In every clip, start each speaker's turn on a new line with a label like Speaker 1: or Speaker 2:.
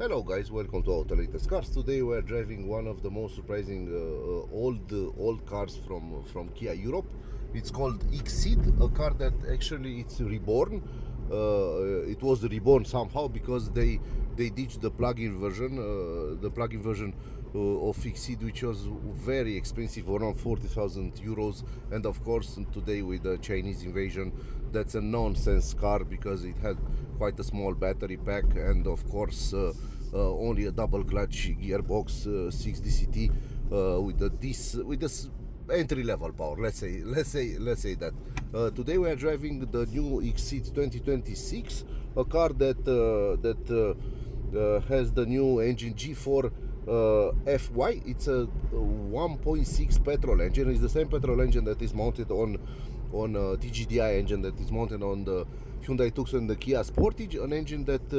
Speaker 1: Hello guys, welcome to Autolatest Cars. Today we are driving one of the most surprising old cars from Kia Europe. It's called XCeed, a car that actually it's reborn. It was reborn somehow because they ditched the plug-in version, of XCeed, which was very expensive, around 40,000 euros. And of course, today with the Chinese invasion, that's a nonsense car because it had quite a small battery pack and of course only a double clutch gearbox 6 DCT with this entry level power. Let's say that. Today we are driving the new XCeed 2026, a car that has the new engine G4 FY. It's a 1.6 petrol engine. It's the same petrol engine that is mounted on T-GDI engine that is mounted on the Hyundai Tucson and the Kia Sportage, an engine that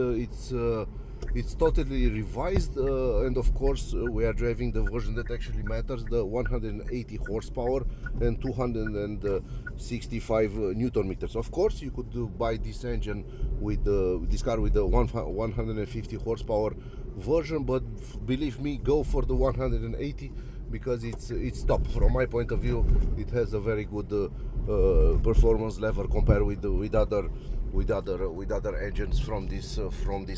Speaker 1: it's totally revised, and of course we are driving the version that actually matters, the 180 horsepower and 265 Newton meters. Of course you could buy this engine with this car with the 150 horsepower version, but believe me, go for the 180 because it's top. From my point of view, it has a very good performance level compared with other engines from this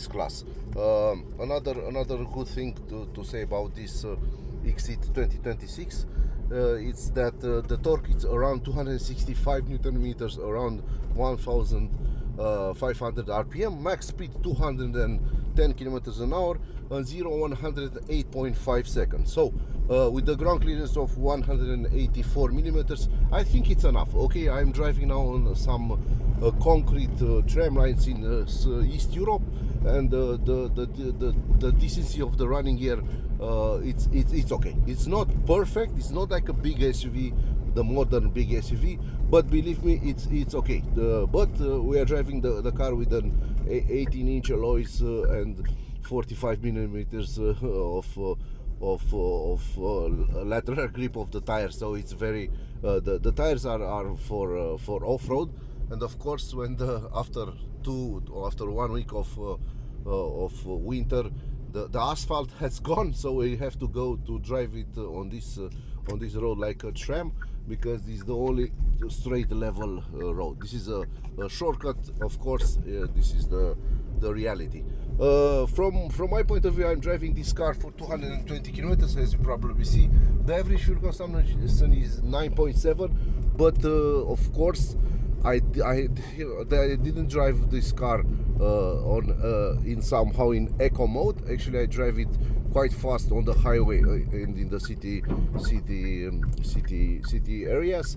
Speaker 1: class. Another good thing to say about this XCeed 2026, it's that the torque is around 265 Newton meters, around 1,500 RPM, max speed 210 kilometers an hour, and 0-108.5 seconds. So with the ground clearance of 184 millimeters, I think it's enough. Okay, I'm driving now on some concrete tram lines in East Europe, and the decency of the running gear, it's okay. It's not perfect. It's not like a big SUV, the modern big SUV, but believe me, it's okay. But we are driving the car with an 18-inch alloys and 45 millimeters of lateral grip of the tires, so it's very the tires are for off-road. And of course, when after 1 week of winter, the asphalt has gone, so we have to go to drive it on this road like a tram, because it's the only straight level road. This is a shortcut, of course. This is the reality. From my point of view, I'm driving this car for 220 kilometers, as you probably see. The average fuel consumption is 9.7, but of course I didn't drive this car somehow in eco mode. Actually, I drive it quite fast on the highway and in the city areas.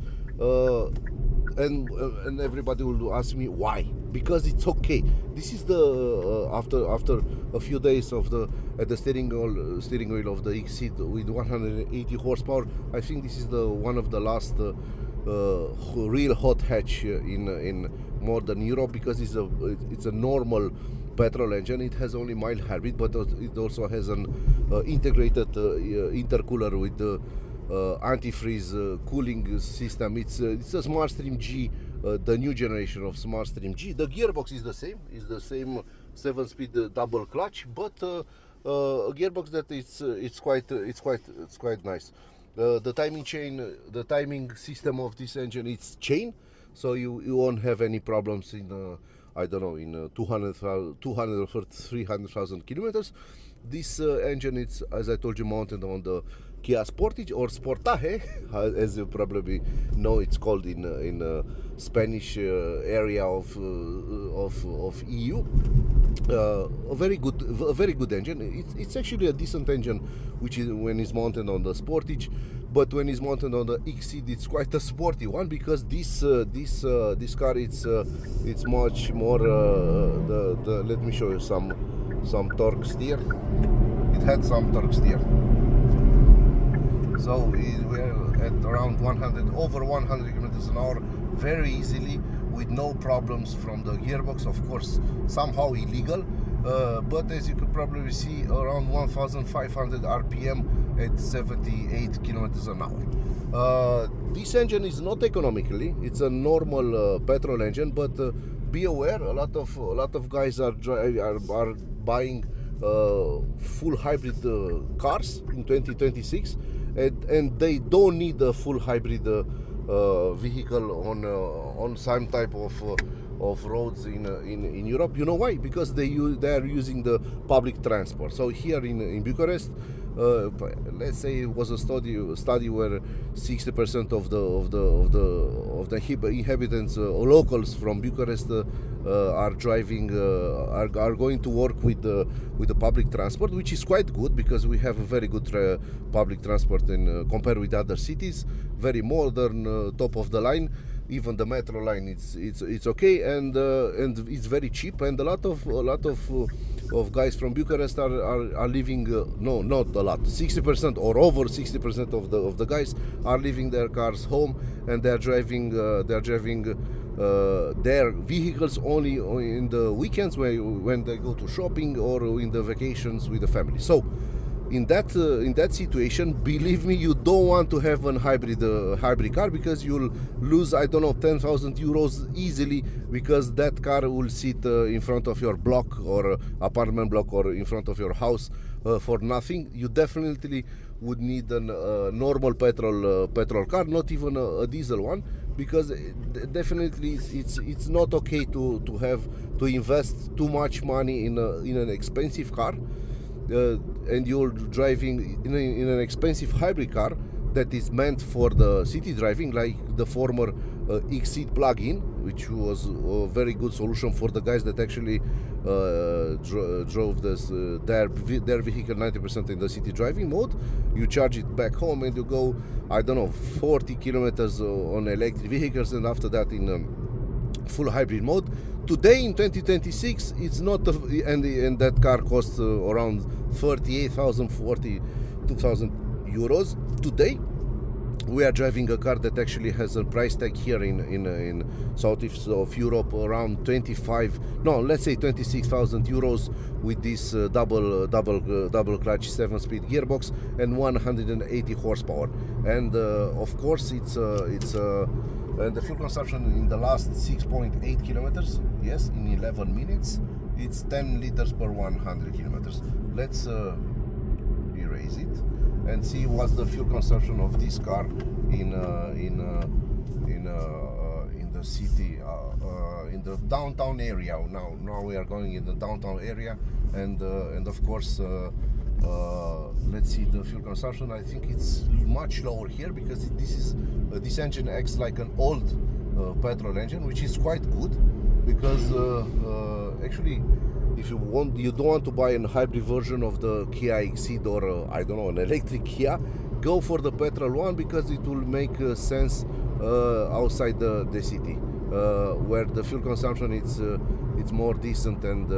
Speaker 1: And everybody will ask me why. Because it's okay. This is the after a few days of at the steering wheel of the XCeed with 180 horsepower. I think this is one of the last real hot hatch in modern Europe, because it's a normal petrol engine. It has only mild hybrid, but it also has an integrated intercooler with the antifreeze cooling system. It's a SmartStream G, the new generation of SmartStream G. The gearbox is the same 7-speed double clutch, but a gearbox that it's quite nice. The timing system of this engine, it's chain, so you won't have any problems in I don't know, in 200 or 300,000 kilometers. This engine, it's, as I told you, mounted on the Kia Sportage or Sportage, as you probably know it's called in Spanish area of EU. A very good engine. It's actually a decent engine, which is when it's mounted on the Sportage, but when it's mounted on the XCeed, it's quite a sporty one, because this car, it's much more. Let me show you some torque steer. It had some torque steer. So we're at around over 100 kilometers an hour very easily, with no problems from the gearbox. Of course, somehow illegal, but as you could probably see, around 1,500 RPM at 78 kilometers an hour. This engine is not economically. It's a normal petrol engine, but be aware, a lot of guys are buying full hybrid cars in 2026, and they don't need a full hybrid vehicle on some type of roads in Europe. You know why? Because they are using the public transport. So here in Bucharest, let's say it was a study where 60% of the inhabitants or locals from Bucharest are driving are going to work with the public transport, which is quite good because we have a very good public transport in compared with other cities. Very modern, top of the line. Even the metro line, it's okay, and it's very cheap, and a lot of guys from Bucharest are living. No, not a lot. 60% or over 60% of the guys are leaving their cars home, and they're driving their vehicles only in the weekends when they go to shopping or in the vacations with the family. So in that situation, believe me, you don't want to have a hybrid car, because you'll lose, I don't know, 10,000 euros easily, because that car will sit in front of your block or apartment block or in front of your house for nothing. You definitely would need a normal petrol car, not even a diesel one, because definitely it's not okay to invest too much money in an expensive car. And you're driving in an expensive hybrid car that is meant for the city driving, like the former XCeed plug-in, which was a very good solution for the guys that actually drove their vehicle 90% in the city driving mode. You charge it back home and you go, I don't know, 40 kilometers on electric vehicles, and after that in full hybrid mode. Today in 2026, it's not and that car costs around 38,000, 42,000 euros. Today we are driving a car that actually has a price tag here in southeast of Europe around 26,000 euros, with this double clutch 7-speed gearbox and 180 horsepower. And of course it's and the fuel consumption in the last 6.8 kilometers, yes, in 11 minutes, it's 10 liters per 100 kilometers. Let's erase it and see what's the fuel consumption of this car in the city, in the downtown area. Now we are going in the downtown area, and of course let's see the fuel consumption. I think it's much lower here, because this engine acts like an old petrol engine, which is quite good, because actually, if you don't want to buy a hybrid version of the Kia XCeed or I don't know, an electric Kia, go for the petrol one, because it will make sense outside the city, where the fuel consumption it's more decent, and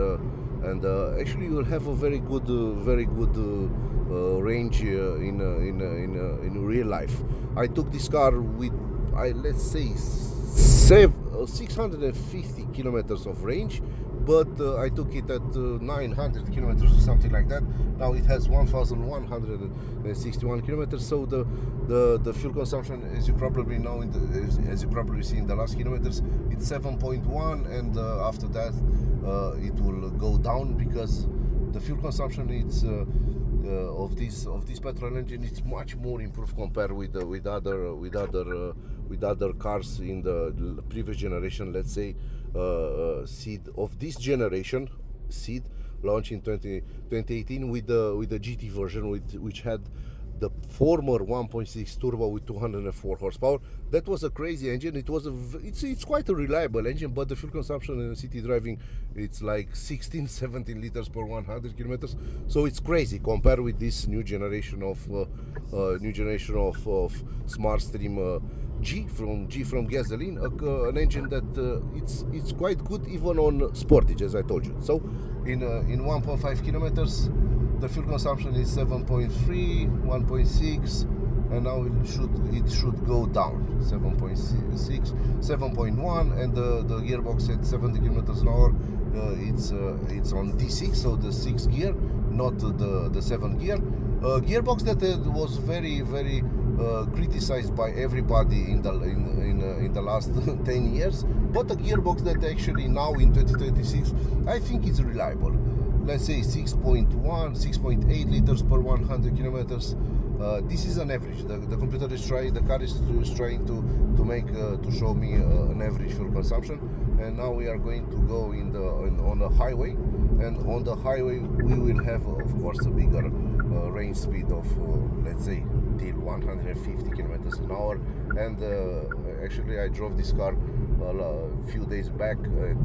Speaker 1: actually you'll have a very good range in real life. I took this car with, let's say, 650 kilometers of range, but I took it at 900 kilometers or something like that. Now it has 1,161 kilometers. So the fuel consumption, as you probably know, as you probably see in the last kilometers, it's 7.1, and after that it will go down, because the fuel consumption of this petrol engine, it's much more improved compared with other cars in the previous generation. Let's say Seed of this generation, Seed launched in 2018 with the GT version, which had the former 1.6 turbo with 204 horsepower. That was a crazy engine. It's quite a reliable engine, but the fuel consumption in city driving, it's like 16-17 liters per 100 kilometers. So it's crazy compared with this new generation of Smart Stream G from gasoline, an engine that it's quite good even on Sportage, as I told you. So in 1.5 kilometers, the fuel consumption is 7.3, 1.6, and now it should go down 7.6, 7.1, and the gearbox at 70 kilometers an hour. It's on D6, so the 6th gear, not the 7th gear. Gearbox that was very criticized by everybody in the last 10 years, but a gearbox that actually now in 2026 I think is reliable. let's say 6.1, 6.8 liters per 100 kilometers. This is an average. The computer is trying, the car is trying to make to show me an average fuel consumption. And now we are going to go on the highway, and on the highway we will have, of course, a bigger range speed of let's say till 150 kilometers an hour. And actually I drove this car a few days back at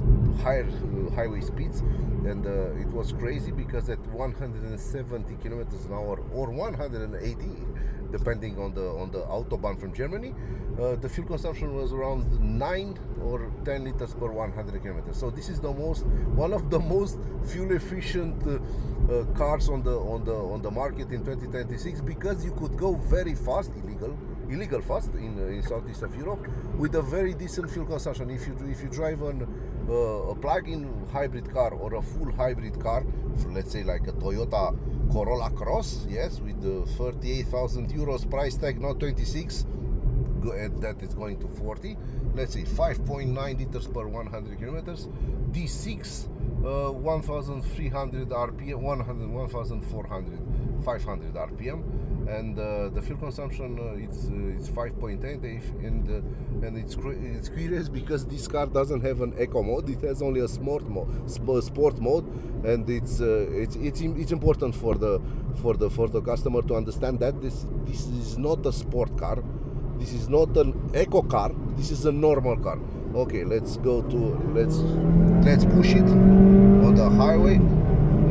Speaker 1: higher highway speeds, and it was crazy because at 170 kilometers an hour or 180, depending on the Autobahn from Germany, the fuel consumption was around 9 or 10 liters per 100 kilometers. So this is one of the most fuel efficient cars on the market in 2026, because you could go very fast, illegal fast in southeast of Europe, with a very decent fuel consumption. If you drive a plug-in hybrid car or a full hybrid car, let's say like a Toyota Corolla Cross, yes, with the 38,000 euros price tag, not 26, that is going to 40. Let's say 5.9 liters per 100 kilometers, D6, 1,300 RPM, 1,400, 500 RPM, and the fuel consumption it's 5.8, and it's curious because this car doesn't have an eco mode; it has only a sport mode, and it's important for the customer to understand that this is not a sport car. This is not an eco car. This is a normal car. Okay, let's push it on the highway.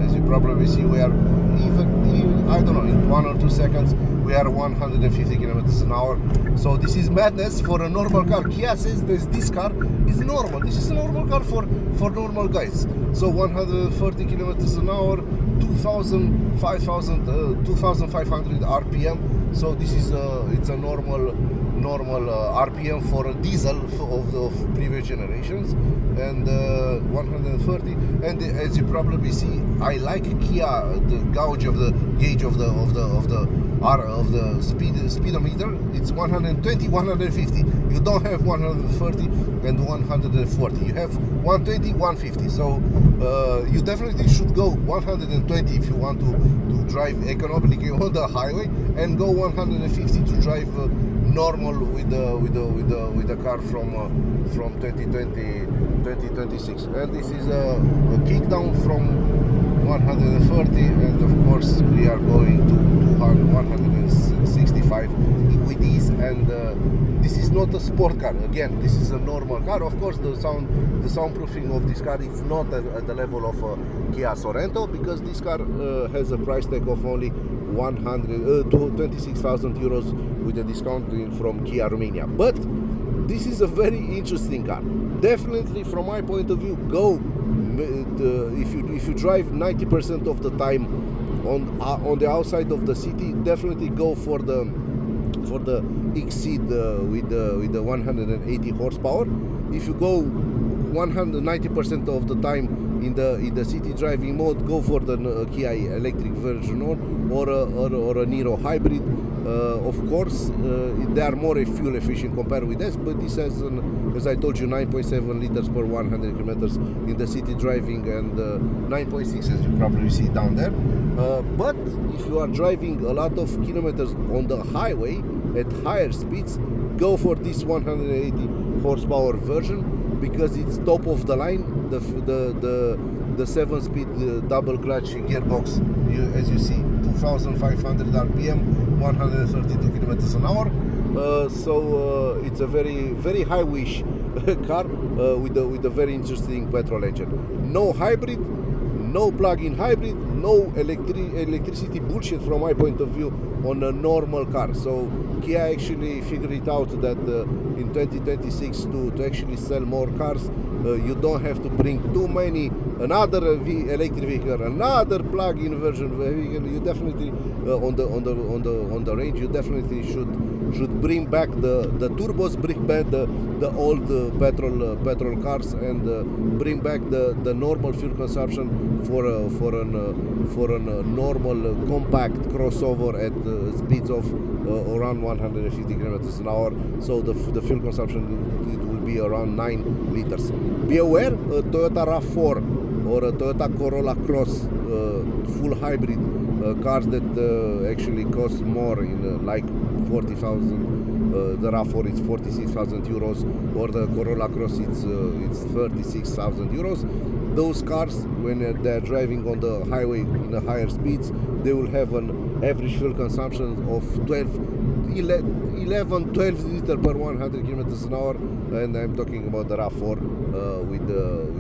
Speaker 1: As you probably see, we are even I don't know, in 1 or 2 seconds we are 150 kilometers an hour. So this is madness for a normal car. Kia says this car is normal. This is a normal car for normal guys. So 130 kilometers an hour, 2,500 RPM. So this is it's a normal RPM for a diesel of previous generations, and 130. And as you probably see, I like Kia, the gauge of the speedometer. It's 120, 150. You don't have 130 and 140. You have 120, 150. So you definitely should go 120 if you want to drive economically on the highway, and go 150 to drive normal with the car from 2026. And this is a kick down from 130, and of course we are going to 165 with these. And this is not a sport car. Again, this is a normal car. Of course, the soundproofing of this car is not at the level of Kia Sorento, because this car has a price tag of only 26,000 euros with a discount from Kia Romania. But this is a very interesting car. Definitely, from my point of view, go if you drive 90% of the time on the outside of the city. Definitely go for the XCeed with the 180 horsepower. If you go 190% of the time in the city driving mode, go for the Kia electric version or a Niro hybrid. Of course, they are more fuel efficient compared with this, but this has, as I told you, 9.7 liters per 100 kilometers in the city driving, and 9.6 as you probably see down there. But if you are driving a lot of kilometers on the highway at higher speeds, go for this 180 horsepower version, because it's top of the line. The 7-speed double clutch gearbox, as you see, 2,500 RPM, 132 kilometers an hour. So it's a very high wish car with a very interesting petrol engine. No hybrid, no plug-in hybrid, no electricity bullshit from my point of view on a normal car. So Kia actually figured it out that in 2026 to actually sell more cars, you don't have to bring too many, another electric vehicle, another plug-in version vehicle. You definitely on the range, you definitely should bring back the turbos, bring back the old petrol cars, and bring back the normal fuel consumption for a normal compact crossover at speeds of around 150 kilometers an hour. So the fuel consumption, it will be around 9 liters. Be aware, a Toyota RAV4 or a Toyota Corolla Cross full hybrid cars that actually cost more in like 40,000. The RAV4 is 46,000 euros, or the Corolla Cross it's 36,000 euros. Those cars, when they're driving on the highway in the higher speeds, they will have an average fuel consumption of 11, 12 liters per 100 kilometers an hour, and I'm talking about the RAV4 with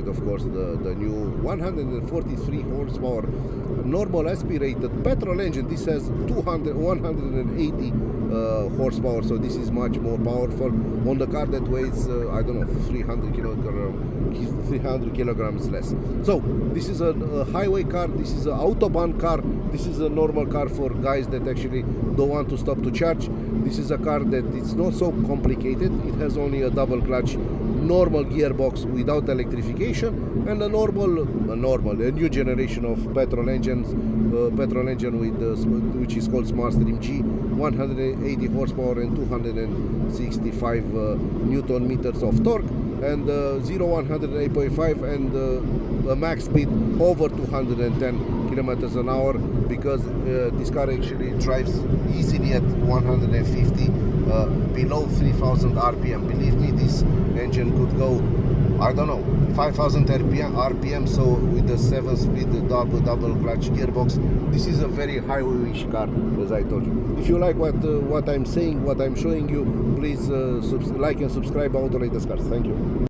Speaker 1: of course the new 143 horsepower normal aspirated petrol engine. This has 180 horsepower, so this is much more powerful on the car that weighs I don't know, 300 kilograms less. So this is a highway car, this is an autobahn car, this is a normal car for guys that actually don't want to stop to charge. This is a car that it's not so complicated. It has only a double clutch normal gearbox without electrification, and a new generation of petrol engine with which is called SmartStream G, 180 horsepower and 265 newton meters of torque, and 0-100 8.5, and a max speed over 210 kilometers an hour, because this car actually drives easily at 150 below 3000 RPM. Believe me, this engine could go, I don't know, 5000 RPM. So with the 7-speed double clutch gearbox, this is a very highway-ish car, as I told you. If you like what I'm saying, what I'm showing you, please like and subscribe Autolatest Cars. Thank you.